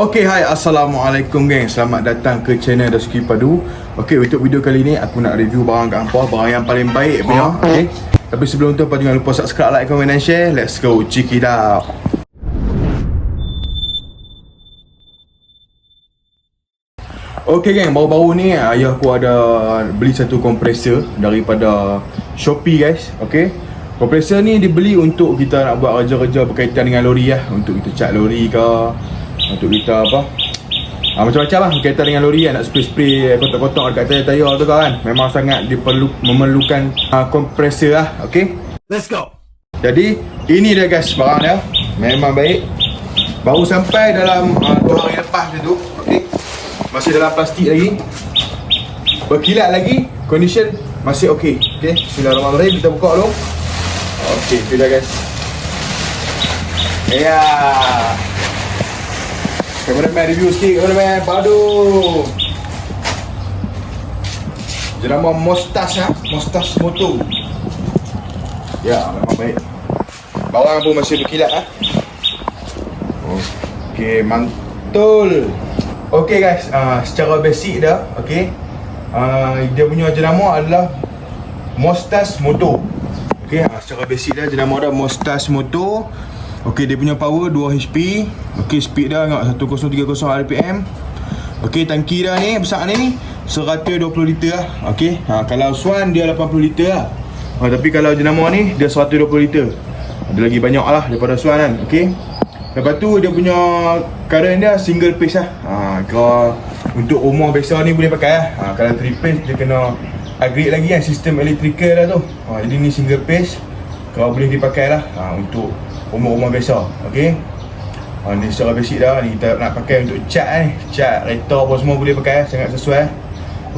Okay, hai, Assalamualaikum geng. Selamat datang ke channel Dasuki Padu. Okay, untuk video kali ni aku nak review barang kat hampa, barang yang paling baik punya. Okay, tapi sebelum tu, jangan lupa subscribe, like, comment dan share. Let's go, check it out. Okay geng, baru-baru ni ayah aku ada beli satu kompresor daripada Shopee guys. Okay, kompresor ni dibeli untuk kita nak buat kerja-kerja berkaitan dengan lori lah. Untuk kita cat lori ke, untuk kita apa, macam-macam lah berkaitan dengan lori kan. Nak spray-spray kotak-kotak dekat tayar-tayar tu kan. Memang sangat memerlukan kompresor lah. Okay, let's go. Jadi ini dia guys, barang dia memang baik. Baru sampai dalam 2 hari lepas je tu. Okay, masih dalam plastik lagi, berkilat lagi, condition masih okey. Okey, bismillahirrahmanirrahim, kita buka dulu. Okey, tu dah guys. Ya. Cameraman review sikit, cameraman. Padu. Jenama Mostas ha, Mostas Moto. Ya, memang baik. Barang pun masih berkilat ha. Okey, mantul. Okay guys, secara basic dah, okay, dia punya jenama adalah Mostas Moto. Okay, secara basic dah jenama dah Mostas Moto. Okay, dia punya power 2 HP. Okay, speed dah tengok 1030 rpm. Okay, tangki dah ni besar ni 120 liter lah. Okay, kalau Swan dia 80 liter lah. Tapi kalau jenama ni dia 120 liter. Ada lagi banyak lah daripada Swan kan. Okay, lepas tu dia punya current dia single phase lah. Kalau untuk rumah biasa ni boleh pakai lah. Kalau 3 phase dia kena upgrade lagi kan sistem elektrikal lah tu. Jadi ni single phase, kalau boleh dipakai lah untuk rumah-rumah biasa. Okay, ni secara basic dah. Ni kita nak pakai untuk cat ni, cat kereta apa semua boleh pakai, sangat sesuai.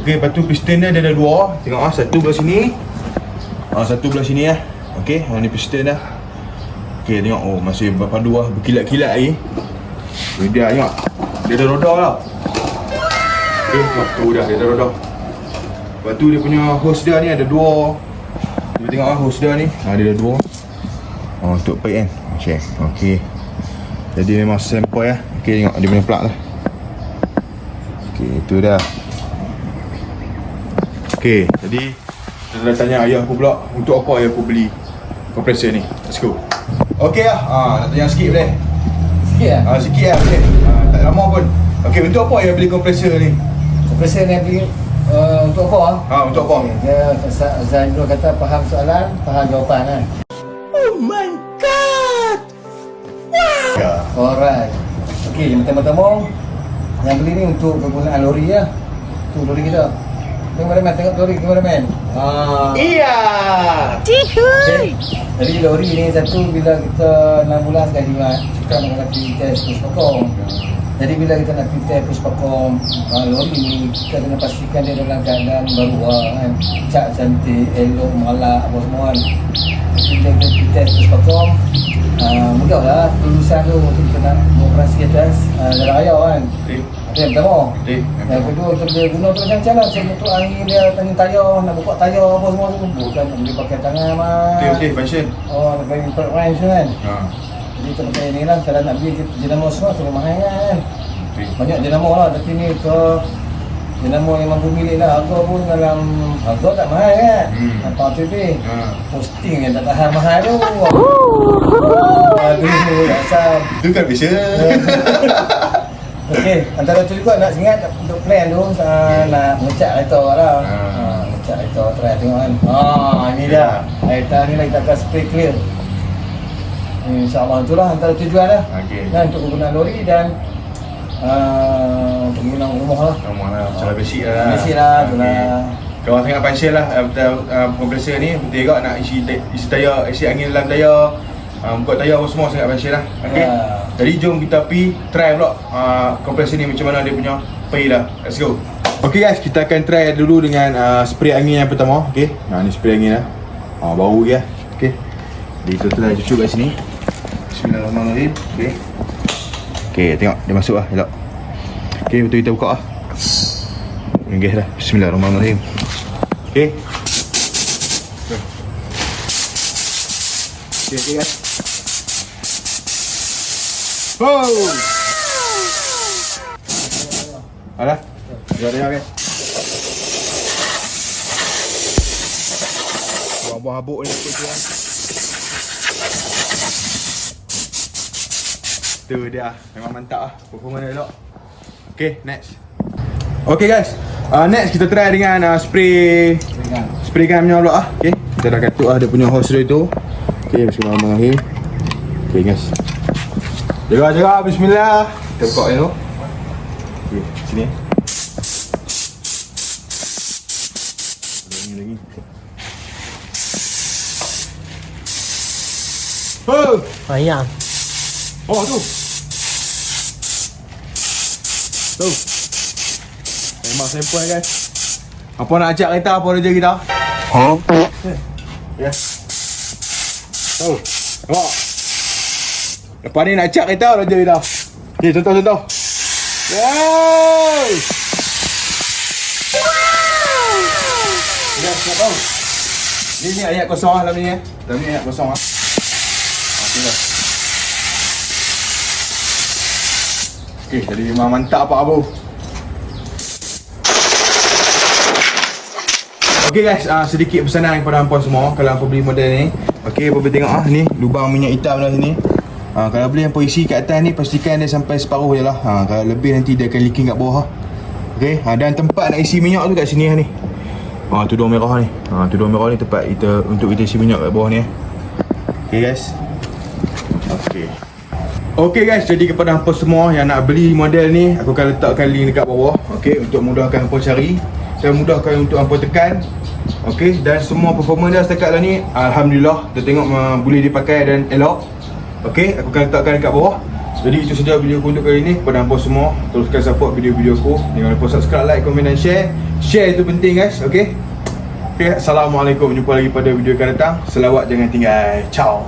Okay, lepas tu piston dia ada 2. Tengok satu belah sini, satu belah sini lah. Okay, ni piston dah. Okay, tengok, masih berpadu lah, berkilat-kilat lagi. Dia tengok, dia ada roda lah. Okay, tu dah, dia ada roda. Lepas tu dia punya hose dia ni ada 2. Kita tengok lah hose dia ni, dia ada 2. Untuk pipe kan, check. Okay, jadi memang sample lah. Okay, tengok dia punya plug lah. Okay, tu dah. Okay, jadi kita dah tanya ayah aku pula, untuk apa ayah aku beli kompresor ni. Let's go. Okey lah, nak tanya sikit boleh? Sikit lah? Sikit lah boleh, tak lama pun. Okey, untuk apa yang beli kompresor ni? Kompresor ni beli untuk apa? Untuk apa? Dia Zainul kata faham soalan, faham jawapan kan? Oh my god! Wow! Alright. Okey, yang pertama-tama yang beli ni untuk kegunaan lori lah. Untuk lori kita. Kameraman, tengok lori kameraman. Iya! Okay. Jadi lori ni satu, bila kita 6 bulan sekali kita nak pergi test push vacuum. Jadi bila kita nak pergi test push vacuum lori ni, kita kena pastikan dia dalam keadaan baru kan. Cat cantik, elok, malak apa semua kan. Jadi bila kita pergi test push vacuum, mudah lah lulusan tu untuk kita nak mengoperasi atas dalam raya kan. Yang pertama. Yang kedua, untuk dia guna tu macam-macam lah. Macam untuk angin dia, tanya tayar, nak buka tayar apa semua tu. Bukan boleh pakai tangan mah. Okey, function. Nak pakai import range kan. Jadi kita pakai ni lah. Kalau nak beli jenama semua tu mahal kan. Banyak jenama lah. Tapi ni ke jenama yang mampu milik lah. Harga pun dalam, harga tak mahal kan. Nampak tu ni. Posting yang tak tahan mahal tu. Aduh, asal. Itu kan bisa. Okey, antara tu juga nak ingat untuk plan tu nak ngecat kereta lah. Ngecat kereta, try tengok kan. Ini dia. Kereta ni lah kita akan spray clear. InsyaAllah itulah antara tujuan lah. Dan untuk kegunaan lori dan untuk kegunaan rumah lah. Rumah lah, secara basic lah. Basic lah, itulah. Kalau sangat passion lah kompresor ni, betul juga nak isi tayar, isi angin dalam tayar, buka tayar apa semua, sangat passion lah. Okay, jadi jom kita pergi try pula kompresor ni macam mana dia punya pergi dah. Let's go. Okay guys, kita akan try dulu dengan spray angin yang pertama. Okay, ni spray angin lah, bau je. Okay, jadi kita try cucuk kat sini. Bismillahirrahmanirrahim. Okay, tengok dia masuk lah, elok. Okay, betul kita buka lah. Okay dah, bismillahirrahmanirrahim. Okay, guys. Oh! Ada? Dah guys. Buang-buang habuk ni tu kan. Tu dia, memang mantap lah. Performance dia elok. Okay, next. Okay guys, next kita try dengan spray gun punya pula lah. Okay, kita dah katuk lah dia punya hose dia tu. Okay, bismillahirrahmanirrahim. Okay guys, jaga, bismillah. Kita buka ni tu. Okay, sini. Lagi. Oh! Ayam. Oh tu. Tu. Memang simple guys. Apa nak ajak kita, apa kerja kita? Ya. Tu. Nampak? Lepas ni nak ajak kita, kerja kita. Okay, contoh. Wow! Yes, nak tahu. Ni ayat kosong lah dalam ni. Dalam ni ayat kosong lah. Okay dah. Okay, jadi memang mantap apa abu. Okay guys, sedikit pesanan kepada hampa semua. Kalau hampa beli model ni, okay, hampa boleh tengok ni lubang minyak hitam lah sini. Kalau beli hampa isi kat atas ni, pastikan dia sampai separuh je lah. Kalau lebih nanti dia akan leaking kat bawah. Okay, dan tempat nak isi minyak tu kat sini lah ni. Tudung merah ni. Tudung merah ni tempat kita untuk kita isi minyak kat bawah ni. Okay guys. Okay guys, jadi kepada hampa semua yang nak beli model ni, aku akan letakkan link dekat bawah. Okay, untuk mudahkan hampa cari dan mudahkan untuk hampa tekan. Okay, dan semua performance dia setakat lah ni, alhamdulillah, kita tengok boleh dipakai dan elok. Okay, aku akan letakkan dekat bawah. Jadi itu saja video aku untuk kali ni. Kepada hampa semua, teruskan support video-video aku. Jangan lupa subscribe, like, komen dan share. Share itu penting guys, okay. Okay, assalamualaikum. Jumpa lagi pada video akan datang. Selawat jangan tinggal. Ciao.